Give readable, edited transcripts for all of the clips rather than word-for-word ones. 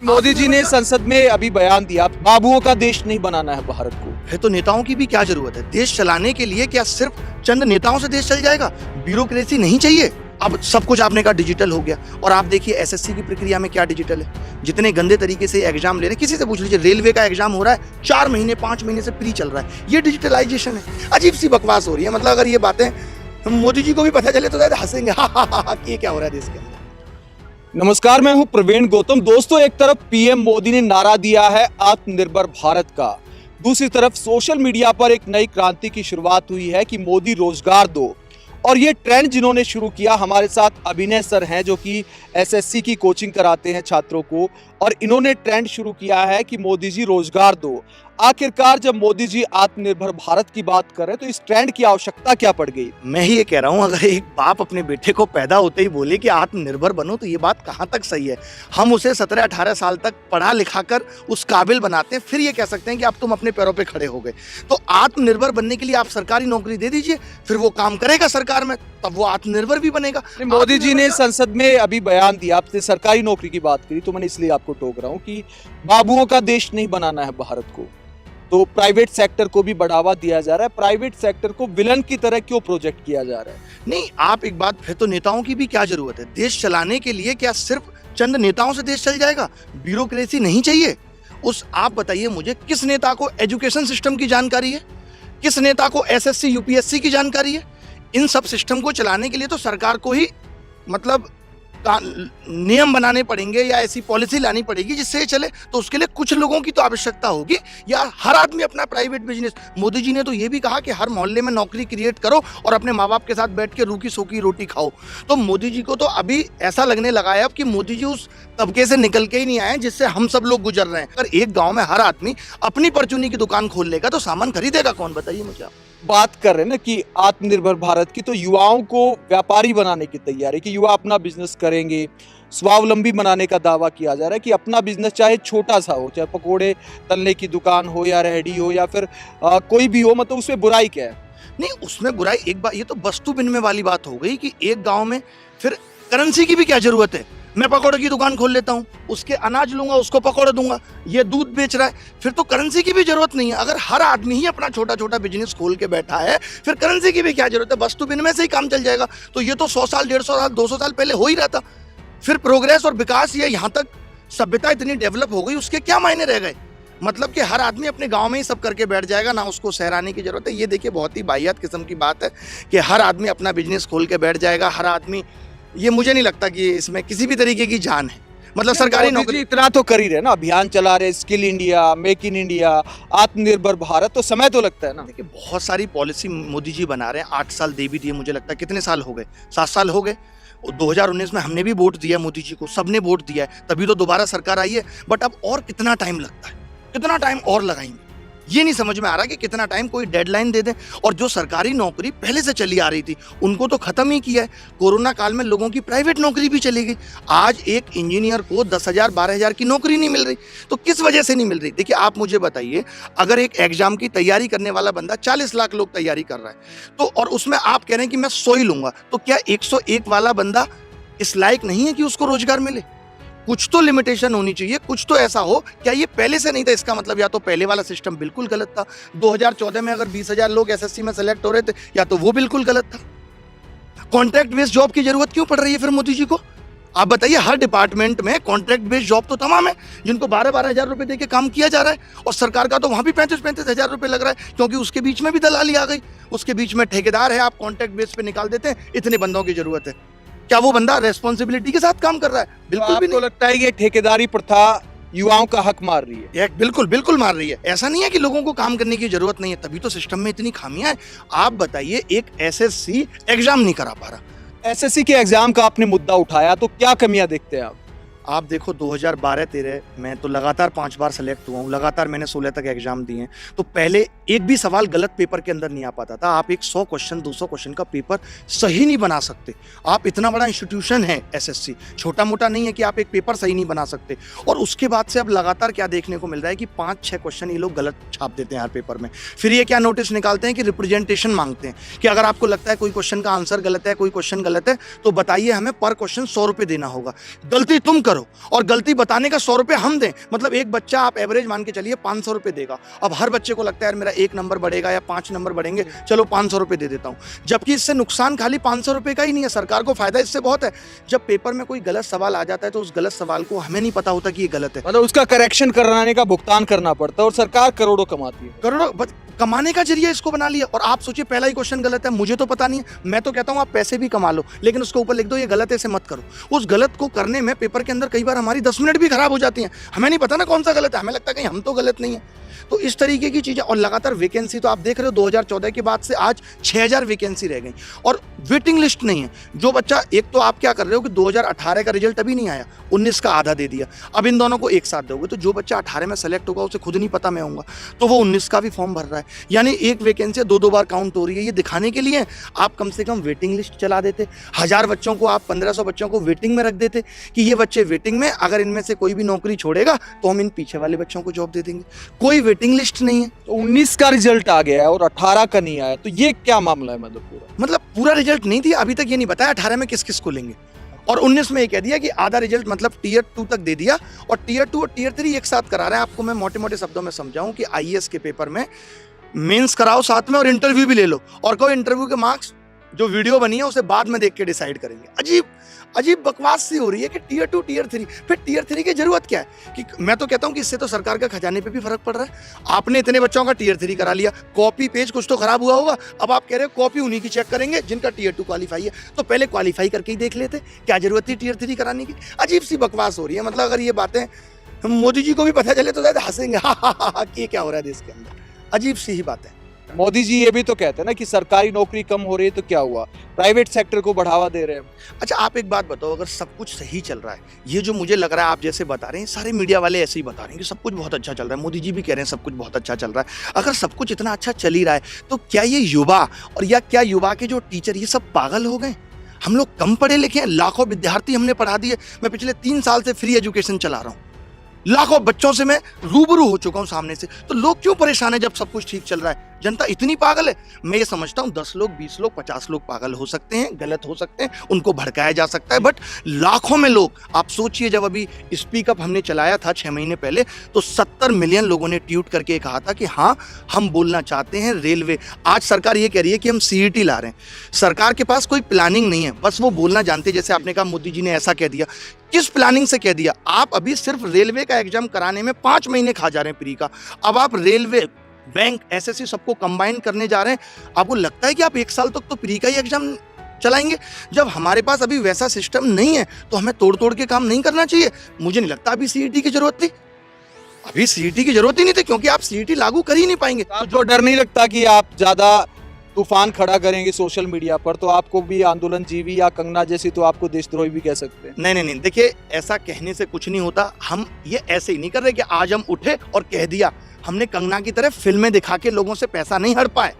मोदी जी ने संसद में अभी बयान दिया, बाबुओं का देश नहीं बनाना है भारत को। है तो नेताओं की भी क्या जरूरत है? देश चलाने के लिए क्या सिर्फ चंद नेताओं से देश चल जाएगा? ब्यूरोक्रेसी नहीं चाहिए। अब सब कुछ आपने कहा डिजिटल हो गया, और आप देखिए एसएससी की प्रक्रिया में क्या डिजिटल है। जितने गंदे तरीके से एग्जाम ले रहे हैं, किसी से पूछ लीजिए, रेलवे का एग्जाम हो रहा है 4 महीने 5 महीने से प्री चल रहा है, ये डिजिटलाइजेशन है। अजीब सी बकवास हो रही है। मतलब अगर ये बातें मोदी जी को भी पता चले तो शायद हंसेंगे, हा कि ये क्या हो रहा है देश के अंदर। नमस्कार, मैं हूं प्रवीण गौतम। दोस्तों, एक तरफ पीएम मोदी ने नारा दिया है आत्मनिर्भर भारत का, दूसरी तरफ सोशल मीडिया पर एक नई क्रांति की शुरुआत हुई है कि मोदी रोजगार दो। और ये ट्रेंड जिन्होंने शुरू किया, हमारे साथ अभिनय सर हैं जो कि एसएससी की कोचिंग कराते हैं छात्रों को, और इन्होंने ट्रेंड शुरू किया है कि मोदी जी रोजगार दो। आखिरकार जब मोदी जी आत्मनिर्भर भारत की बात कर रहे हैं तो इस ट्रेंड की आवश्यकता क्या पड़ गई? मैं ही ये कह रहा हूँ, अगर एक बाप अपने बेटे को पैदा होते ही बोले कि आत्मनिर्भर बनो, तो ये बात कहाँ तक सही है? हम उसे 17-18 साल तक पढ़ा लिखा कर उस काबिल बनाते हैं, फिर ये कह सकते हैं कि अब तुम अपने पैरों पे खड़े हो गए। तो आत्मनिर्भर बनने के लिए आप सरकारी नौकरी दे दीजिए, फिर वो काम करेगा सरकार में, तब वो आत्मनिर्भर भी बनेगा। मोदी जी ने संसद में अभी बयान दिया, आपसे सरकारी नौकरी की बात करी, तो मैंने इसलिए आपको टोक रहा हूँ कि बाबुओं का देश नहीं बनाना है भारत को, तो प्राइवेट सेक्टर को भी बढ़ावा दिया जा रहा है। प्राइवेट सेक्टर को विलन की तरह क्यों प्रोजेक्ट किया जा रहा है? नहीं, आप एक बात, फिर तो नेताओं की भी क्या जरूरत है? देश चलाने के लिए क्या सिर्फ चंद नेताओं से देश चल जाएगा? ब्यूरोक्रेसी नहीं चाहिए। आप बताइए मुझे, किस नेता को एजुकेशन सिस्टम की जानकारी है? किस नेता को एसएससी यूपीएससी की जानकारी है? इन सब सिस्टम को चलाने के लिए तो सरकार को ही मतलब नियम बनाने पड़ेंगे या ऐसी पॉलिसी लानी पड़ेगी जिससे ये चले। तो उसके लिए कुछ लोगों की तो आवश्यकता होगी, या हर आदमी अपना प्राइवेट बिजनेस। मोदी जी ने तो ये भी कहा कि हर मोहल्ले में नौकरी क्रिएट करो और अपने माँ बाप के साथ बैठ के रूखी सूखी रोटी खाओ। तो मोदी जी को तो अभी ऐसा लगने लगा है अब कि मोदी जी उस तबके से निकल के ही नहीं आए जिससे हम सब लोग गुजर रहे हैं। अगर एक गाँव में हर आदमी अपनी परचूनी की दुकान खोल लेगा तो सामान खरीदेगा कौन? बताइए मुझे आप। बात कर रहे हैं ना कि आत्मनिर्भर भारत की, तो युवाओं को व्यापारी बनाने की तैयारी, कि युवा अपना बिजनेस करेंगे, स्वावलंबी बनाने का दावा किया जा रहा है कि अपना बिजनेस चाहे छोटा सा हो, चाहे पकोड़े तलने की दुकान हो या रेहड़ी हो या फिर कोई भी हो, मतलब उसमें बुराई क्या है? नहीं, उसमें बुराई एक बात, ये तो वस्तु विनिमय वाली बात हो गई कि एक गांव में फिर करेंसी की भी क्या जरूरत है? मैं पकौड़े की दुकान खोल लेता हूँ, उसके अनाज लूंगा, उसको पकौड़े दूंगा, ये दूध बेच रहा है, फिर तो करेंसी की भी जरूरत नहीं है। अगर हर आदमी ही अपना छोटा छोटा बिजनेस खोल के बैठा है, फिर करेंसी की भी क्या जरूरत है? वस्तु विनिमय से ही काम चल जाएगा। तो ये तो 100 साल 150 साल 200 साल पहले हो ही रहा था। फिर प्रोग्रेस और विकास, ये यहाँ तक सभ्यता इतनी डेवलप हो गई, उसके क्या मायने रह गए? मतलब कि हर आदमी अपने गांव में ही सब करके बैठ जाएगा, ना उसको सहराने की जरूरत है। ये देखिए, बहुत ही वाहियात किस्म की बात है कि हर आदमी अपना बिजनेस खोल के बैठ जाएगा, हर आदमी। ये मुझे नहीं लगता कि इसमें किसी भी तरीके की जान है। मतलब सरकारी नौकरी इतना तो कर ही रहे ना, अभियान चला रहे, skill India, make in India, आत्मनिर्भर भारत, तो समय तो लगता है ना। देखिए, बहुत सारी पॉलिसी मोदी जी बना रहे हैं। 8 साल दे भी दिए, मुझे लगता है कितने साल हो गए? 7 साल हो गए। 2019 में हमने भी वोट दिया मोदी जी को, सबने वोट दिया है, तभी तो दोबारा सरकार आई है। बट अब और कितना टाइम लगता है? कितना टाइम और लगाएंगे? ये नहीं समझ में आ रहा कि कितना टाइम, कोई डेडलाइन दे दें। और जो सरकारी नौकरी पहले से चली आ रही थी उनको तो खत्म ही किया है। कोरोना काल में लोगों की प्राइवेट नौकरी भी चली गई। आज एक इंजीनियर को 10,000 12,000 की नौकरी नहीं मिल रही। तो किस वजह से नहीं मिल रही? देखिए, आप मुझे बताइए, अगर एक एग्जाम की तैयारी करने वाला बंदा 40 लाख लोग तैयारी कर रहा है, तो और उसमें आप कह रहे हैं कि मैं 100 ही लूंगा, तो क्या 101 वाला बंदा इस लायक नहीं है कि उसको रोजगार मिले? कुछ तो लिमिटेशन होनी चाहिए, कुछ तो ऐसा हो। क्या ये पहले से नहीं था? इसका मतलब या तो पहले वाला सिस्टम बिल्कुल गलत था। 2014 में अगर 20,000 लोग एसएससी में सेलेक्ट हो रहे थे, या तो वो बिल्कुल गलत था। कॉन्ट्रैक्ट बेस्ड जॉब की जरूरत क्यों पड़ रही है फिर मोदी जी को? आप बताइए, हर डिपार्टमेंट में कॉन्ट्रैक्ट बेस्ड जॉब तो तमाम है, जिनको 12-12 हज़ार रुपए देके काम किया जा रहा है, और सरकार का तो वहां भी 35-35 हज़ार रुपए लग रहा है, क्योंकि उसके बीच में भी दलाली आ गई। उसके बीच में ठेकेदार है, आप कॉन्ट्रैक्ट बेस पे निकाल देते हैं, इतने बंदों की जरूरत है। क्या वो बंदा रेस्पॉन्सिबिलिटी के साथ काम कर रहा है? बिल्कुल भी नहीं। लगता है ये ठेकेदारी प्रथा युवाओं का हक मार रही है? बिल्कुल बिल्कुल मार रही है। ऐसा नहीं है कि लोगों को काम करने की जरूरत नहीं है, तभी तो सिस्टम में इतनी खामियां हैं। आप बताइए, एक एसएससी एग्जाम नहीं करा पा रहा। एसएससी के एग्जाम का आपने मुद्दा उठाया, तो क्या कमियां देखते हैं आप देखो, 2012-13 में तो लगातार 5 बार सेलेक्ट हुआ हूँ, लगातार मैंने 16 तक एग्जाम दिए हैं। तो पहले एक भी सवाल गलत पेपर के अंदर नहीं आ पाता था। आप एक 100 क्वेश्चन 200 क्वेश्चन का पेपर सही नहीं बना सकते। आप इतना बड़ा इंस्टीट्यूशन है एसएससी, छोटा मोटा नहीं है कि आप एक पेपर सही नहीं बना सकते। और उसके बाद से अब लगातार क्या देखने को मिल रहा है कि 5-6 क्वेश्चन ये लोग गलत छाप देते हैं हर पेपर में। फिर ये क्या नोटिस निकालते हैं कि रिप्रेजेंटेशन मांगते हैं कि अगर आपको लगता है कोई क्वेश्चन का आंसर गलत है, कोई क्वेश्चन गलत है, तो बताइए, हमें पर क्वेश्चन 100 रुपये देना होगा। गलती तुम करो करो और गलती बताने का 100 रुपये हम दें। मतलब एक बच्चा आप एवरेज मान के चलिए 500 रुपये देगा। अब हर बच्चे को लगता है यार मेरा 1 नंबर बढ़ेगा या 5 नंबर बढ़ेंगे, चलो 500 रुपये दे देता हूँ। जबकि इससे नुकसान खाली 500 रुपये का ही नहीं है, सरकार को फायदा इससे बहुत है। जब पेपर में कोई गलत सवाल आ जाता है तो उस गलत सवाल को हमें नहीं पता होता कि ये गलत है, मतलब उसका करेक्शन कराने का भुगतान करना पड़ता है और सरकार करोड़ों कमाती है। करोड़ों कमाने का जरिया इसको बना लिया। और आप सोचिए पहला ही क्वेश्चन गलत है, मुझे तो पता नहीं है, मैं तो कहता हूँ आप पैसे भी कमा लो लेकिन उसके ऊपर लिख दो ये गलत है, इसे मत करो। उस गलत को करने में पेपर के अंदर कई बार हमारी 10 मिनट भी खराब हो जाती हैं, हमें नहीं पता ना कौन सा गलत है, हमें लगता है कहीं हम तो गलत नहीं है। तो इस तरीके की चीज़ें। और लगातार वैकेंसी तो आप देख रहे हो 2014 के बाद से आज 6000 वैकेंसी रह गई और वेटिंग लिस्ट नहीं है। जो बच्चा, एक तो आप क्या कर रहे हो कि 2018 का रिजल्ट अभी नहीं आया, 19 का आधा दे दिया, अब इन दोनों को एक साथ दोगे तो जो बच्चा 18 में सेलेक्ट होगा उसे खुद नहीं पता मैं होऊंगा, तो वो 19 का भी फॉर्म भर रहा है। यानी एक वैकेंसी 2-2 बार काउंट हो रही है। ये दिखाने के लिए आप कम से कम वेटिंग लिस्ट चला देते, 1000 बच्चों को आप 1500 बच्चों को वेटिंग में रख देते कि ये बच्चे वेटिंग में, अगर इनमें से कोई भी नौकरी छोड़ेगा तो हम इन पीछे वाले बच्चों को जॉब दे देंगे। कोई वेटिंग लिस्ट नहीं है। तो 19 का रिजल्ट आ गया है और 18 का नहीं आया, तो ये क्या मामला है? मतलब पूरा रिजल्ट नहीं दिया अभी तक, ये नहीं बताया 18 में किस किस को लेंगे, और 19 में ये कह दिया कि आधा रिजल्ट मतलब टीयर 2 तक दे दिया और टीयर 2 और टीयर 3 एक साथ करा रहे हैं। आपको मैं मोटे मोटे शब्दों में समझाऊं कि आईएएस के पेपर में मेंस कराओ साथ में और इंटरव्यू भी ले लो, और कोई इंटरव्यू के मार्क्स जो वीडियो बनी है उसे बाद में देख के डिसाइड करेंगे। अजीब अजीब बकवास सी हो रही है कि टीयर 2 टीयर 3, फिर टीयर 3 की जरूरत क्या है? कि मैं तो कहता हूं कि इससे तो सरकार का खजाने पे भी फर्क पड़ रहा है। आपने इतने बच्चों का टीयर 3 करा लिया, कॉपी पेज कुछ तो खराब हुआ होगा, अब आप कह रहे हो कॉपी उन्हीं की चेक करेंगे जिनका टीयर 2 क्वालिफाई है। तो पहले क्वालिफाई करके ही देख लेते, क्या जरूरत थी टीयर 3 कराने की? अजीब सी बकवास हो रही है। मतलब अगर ये बातें मोदी जी को भी पता चले तो शायद हंसेंगे, हा कि ये क्या हो रहा है देश के अंदर। अजीब सी ही बात है। मोदी जी ये भी तो कहते हैं ना कि सरकारी नौकरी कम हो रही है, तो क्या हुआ, प्राइवेट सेक्टर को बढ़ावा दे रहे हैं। अच्छा आप एक बात बताओ, अगर सब कुछ सही चल रहा है, ये जो मुझे लग रहा है आप जैसे बता रहे हैं, सारे मीडिया वाले ऐसे ही बता रहे हैं कि सब कुछ बहुत अच्छा चल रहा है, मोदी जी भी कह रहे हैं सब कुछ बहुत अच्छा चल रहा है, अगर सब कुछ इतना अच्छा चल ही रहा है तो क्या ये युवा और या क्या युवा के जो टीचर ये सब पागल हो गए? हम लोग कम पढ़े लिखे हैं, लाखों विद्यार्थी हमने पढ़ा दिए। मैं पिछले 3 साल से फ्री एजुकेशन चला रहा हूँ, लाखों बच्चों से मैं रूबरू हो चुका हूं सामने से। तो लोग क्यों परेशान है जब सब कुछ ठीक चल रहा है? जनता इतनी पागल है? मैं ये समझता हूं 10 लोग, 20 लोग, 50 लोग पागल हो सकते हैं, गलत हो सकते हैं, उनको भड़काया जा सकता है, बट लाखों में लोग, आप सोचिए जब अभी स्पीक अप हमने चलाया था 6 महीने पहले तो 70 मिलियन लोगों ने ट्वीट करके कहा था कि हाँ हम बोलना चाहते हैं रेलवे। आज सरकार ये कह रही है कि हम सीईटी ला रहे हैं। सरकार के पास कोई प्लानिंग नहीं है, बस वो बोलना जानते हैं। जैसे आपने कहा मोदी जी ने ऐसा कह दिया, किस प्लानिंग से कह दिया? आप अभी सिर्फ रेलवे का एग्जाम कराने में 5 महीने खा जा रहे हैं प्री का, अब आप रेलवे, बैंक, एसएससी सबको कंबाइन करने जा रहे हैं। आपको लगता है कि आप 1 साल तक तो प्री का ही एग्जाम चलाएंगे? जब हमारे पास अभी वैसा सिस्टम नहीं है तो हमें तोड़ तोड़ के काम नहीं करना चाहिए। मुझे नहीं लगता अभी सीईटी की जरूरत थी, अभी सीईटी की जरूरत ही नहीं थी, क्योंकि आप सीईटी लागू कर ही नहीं पाएंगे। तो जो डर नहीं लगता कि आप ज्यादा तूफान खड़ा करेंगे सोशल मीडिया पर, तो आपको भी आंदोलन जीवी या कंगना जैसी तो आपको देशद्रोही भी कह सकते हैं। नहीं, देखिए ऐसा कहने से कुछ नहीं होता। हम ये ऐसे ही नहीं कर रहे कि आज हम उठे और कह दिया। हमने कंगना की तरह फिल्में दिखा के लोगों से पैसा नहीं हड़ पाए।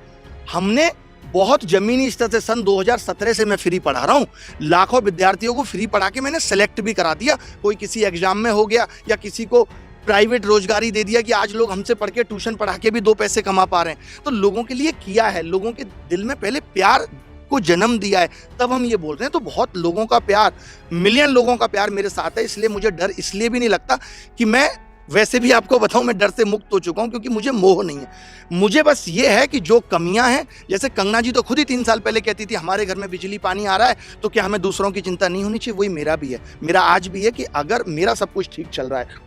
हमने बहुत जमीनी स्तर से सन 2017 से मैं फ्री पढ़ा रहा हूँ, लाखों विद्यार्थियों को फ्री पढ़ा के मैंने सेलेक्ट भी करा दिया। कोई किसी एग्जाम में हो गया या किसी को प्राइवेट रोजगारी दे दिया कि आज लोग हमसे पढ़ के ट्यूशन पढ़ा के भी 2 पैसे कमा पा रहे हैं। तो लोगों के लिए किया है, लोगों के दिल में पहले प्यार को जन्म दिया है, तब हम ये बोल रहे हैं। तो बहुत लोगों का प्यार, मिलियन लोगों का प्यार मेरे साथ है, इसलिए मुझे डर इसलिए भी नहीं लगता कि मैं, वैसे भी आपको बताऊं मैं डर से मुक्त हो चुका हूं, क्योंकि मुझे मोह नहीं है। मुझे बस ये है कि जो कमियां हैं, जैसे कंगना जी तो खुद ही 3 साल पहले कहती थी हमारे घर में बिजली पानी आ रहा है तो क्या हमें दूसरों की चिंता नहीं होनी चाहिए? वही मेरा भी है, मेरा आज भी है कि अगर मेरा सब कुछ ठीक चल रहा है,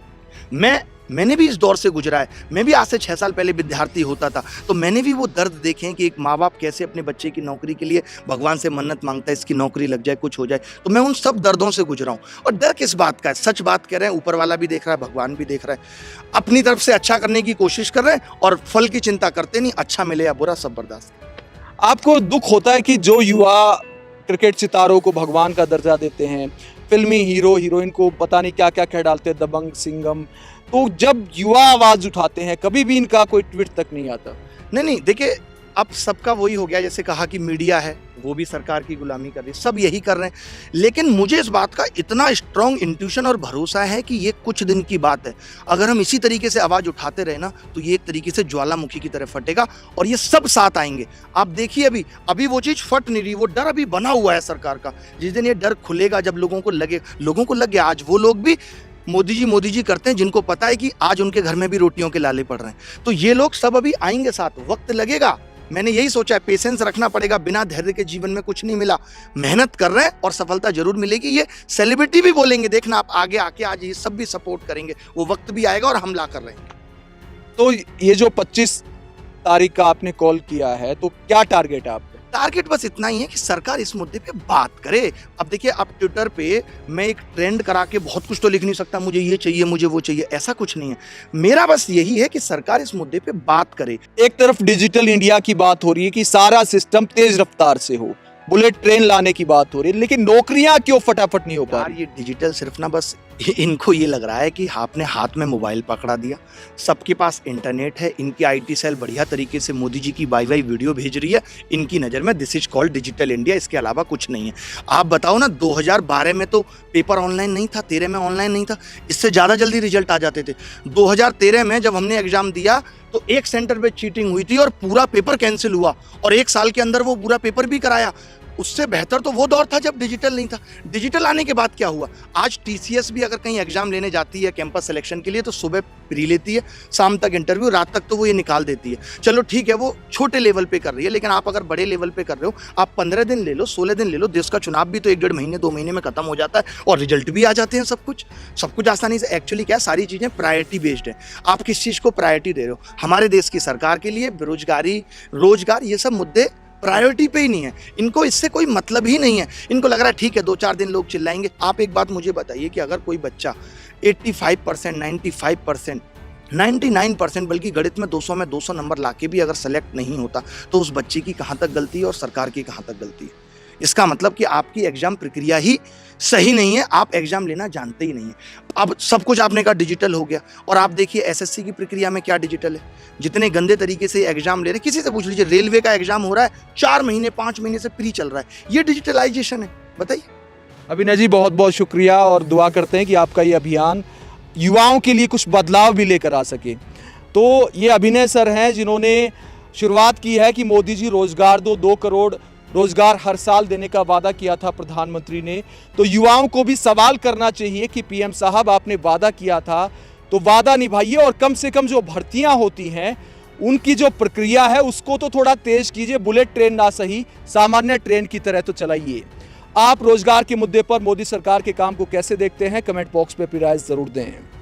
मैंने भी इस दौर से गुजरा है। मैं भी आज से 6 साल पहले विद्यार्थी होता था, तो मैंने भी वो दर्द देखे हैं कि एक माँ बाप कैसे अपने बच्चे की नौकरी के लिए भगवान से मन्नत मांगता है, इसकी नौकरी लग जाए, कुछ हो जाए। तो मैं उन सब दर्दों से गुजरा हूँ। और डर किस बात का है? सच बात कह रहे हैं, ऊपर वाला भी देख रहा है, भगवान भी देख रहा है। अपनी तरफ से अच्छा करने की कोशिश कर रहे हैं और फल की चिंता करते नहीं, अच्छा मिले या बुरा सब बर्दाश्त। आपको दुख होता है कि जो युवा क्रिकेट सितारों को भगवान का दर्जा देते हैं, फिल्मी हीरो हीरोइन को पता नहीं क्या क्या कह डालते हैं, दबंग, सिंघम, तो जब युवा आवाज उठाते हैं कभी भी इनका कोई ट्वीट तक नहीं आता? नहीं, देखिए अब सबका वही हो गया, जैसे कहा कि मीडिया है वो भी सरकार की गुलामी कर रही है, सब यही कर रहे हैं। लेकिन मुझे इस बात का इतना स्ट्रॉन्ग इंट्यूशन और भरोसा है कि ये कुछ दिन की बात है। अगर हम इसी तरीके से आवाज़ उठाते रहे ना तो ये एक तरीके से ज्वालामुखी की तरह फटेगा और ये सब साथ आएंगे। आप देखिए अभी वो चीज़ फट नहीं रही, वो डर अभी बना हुआ है सरकार का। जिस दिन ये डर खुलेगा, जब लोगों को लग गया, आज वो लोग भी मोदी जी करते हैं जिनको पता है कि आज उनके घर में भी रोटियों के लाले पड़ रहे हैं, तो ये लोग सब अभी आएंगे साथ, वक्त लगेगा। मैंने यही सोचा है, पेशेंस रखना पड़ेगा, बिना धैर्य के जीवन में कुछ नहीं मिला। मेहनत कर रहे हैं और सफलता जरूर मिलेगी। ये सेलिब्रिटी भी बोलेंगे, देखना आप आगे आके, आज ये सब भी सपोर्ट करेंगे, वो वक्त भी आएगा और हमला कर रहे हैं। तो ये जो 25 तारीख का आपने कॉल किया है, तो क्या टारगेट है आपका? टारगेट बस इतना ही है कि सरकार इस मुद्दे पे बात करे। अब देखिए, अब ट्विटर पे मैं एक ट्रेंड करा के बहुत कुछ तो लिख नहीं सकता, मुझे ये चाहिए, मुझे वो चाहिए, ऐसा कुछ नहीं है। मेरा बस यही है कि सरकार इस मुद्दे पे बात करे। एक तरफ डिजिटल इंडिया की बात हो रही है कि सारा सिस्टम तेज रफ्तार से हो, बुलेट ट्रेन लाने की बात हो रही है, लेकिन नौकरियां क्यों फटाफट नहीं हो पा यार रही? ये डिजिटल सिर्फ ना बस इनको ये लग रहा है कि आपने हाथ में मोबाइल पकड़ा दिया, सबके पास इंटरनेट है, इनकी आईटी सेल बढ़िया तरीके से मोदी जी की बाई वीडियो भेज रही है, इनकी नज़र में this is called digital India, इसके अलावा कुछ नहीं है। आप बताओ ना, 2012 में तो पेपर ऑनलाइन नहीं था, 13 में ऑनलाइन नहीं था, इससे ज़्यादा जल्दी रिजल्ट आ जाते थे। 2013 में जब हमने एग्जाम दिया तो एक सेंटर पे चीटिंग हुई थी और पूरा पेपर कैंसिल हुआ, और एक साल के अंदर वो पूरा पेपर भी कराया। उससे बेहतर तो वो दौर था जब डिजिटल नहीं था। डिजिटल आने के बाद क्या हुआ, आज टीसीएस भी अगर कहीं एग्जाम लेने जाती है कैंपस सिलेक्शन के लिए तो सुबह प्री लेती है, शाम तक इंटरव्यू, रात तक तो वो ये निकाल देती है। चलो ठीक है, वो छोटे लेवल पे कर रही है, लेकिन आप अगर बड़े लेवल पे कर रहे हो, आप 15 दिन ले लो, 16 दिन ले लो, देश का चुनाव भी तो 1-1.5 महीने 2 महीने में खत्म हो जाता है और रिजल्ट भी आ जाते हैं। सब कुछ आसानी से। एक्चुअली क्या है, सारी चीज़ें प्रायोरिटी बेस्ड है। आप किस चीज़ को प्रायोरिटी दे रहे हो? हमारे देश की सरकार के लिए बेरोजगारी, रोजगार, ये सब मुद्दे प्रायोरिटी पे ही नहीं है। इनको इससे कोई मतलब ही नहीं है। इनको लग रहा है ठीक है 2-4 दिन लोग चिल्लाएंगे। आप एक बात मुझे बताइए कि अगर कोई बच्चा 85%, 95%, 99% बल्कि गणित में 200 में 200 नंबर लाके भी अगर सेलेक्ट नहीं होता तो उस बच्चे की कहाँ तक गलती है और सरकार की कहाँ तक गलती है? इसका मतलब कि आपकी एग्जाम प्रक्रिया ही सही नहीं है, आप एग्जाम लेना जानते ही नहीं है। अब सब कुछ आपने कहा डिजिटल हो गया, और आप देखिए एसएससी की प्रक्रिया में क्या डिजिटल है। जितने गंदे तरीके से एग्जाम ले रहे, किसी से पूछ लीजिए, रेलवे का एग्जाम हो रहा है 4 महीने 5 महीने से प्री चल रहा है, ये डिजिटलाइजेशन है? बताइए। अभिनय जी, बहुत बहुत शुक्रिया, और दुआ करते हैं कि आपका ये अभियान युवाओं के लिए कुछ बदलाव भी लेकर आ सके। तो ये अभिनय सर हैं जिन्होंने शुरुआत की है कि मोदी जी रोजगार दो, 2 करोड़ रोजगार हर साल देने का वादा किया था प्रधानमंत्री ने। तो युवाओं को भी सवाल करना चाहिए कि पीएम साहब, आपने वादा किया था तो वादा निभाइए, और कम से कम जो भर्तियां होती हैं उनकी जो प्रक्रिया है उसको तो थोड़ा तेज कीजिए। बुलेट ट्रेन ना सही, सामान्य ट्रेन की तरह तो चलाइए। आप रोजगार के मुद्दे पर मोदी सरकार के काम को कैसे देखते हैं? कमेंट बॉक्स में अपनी राय जरूर दें।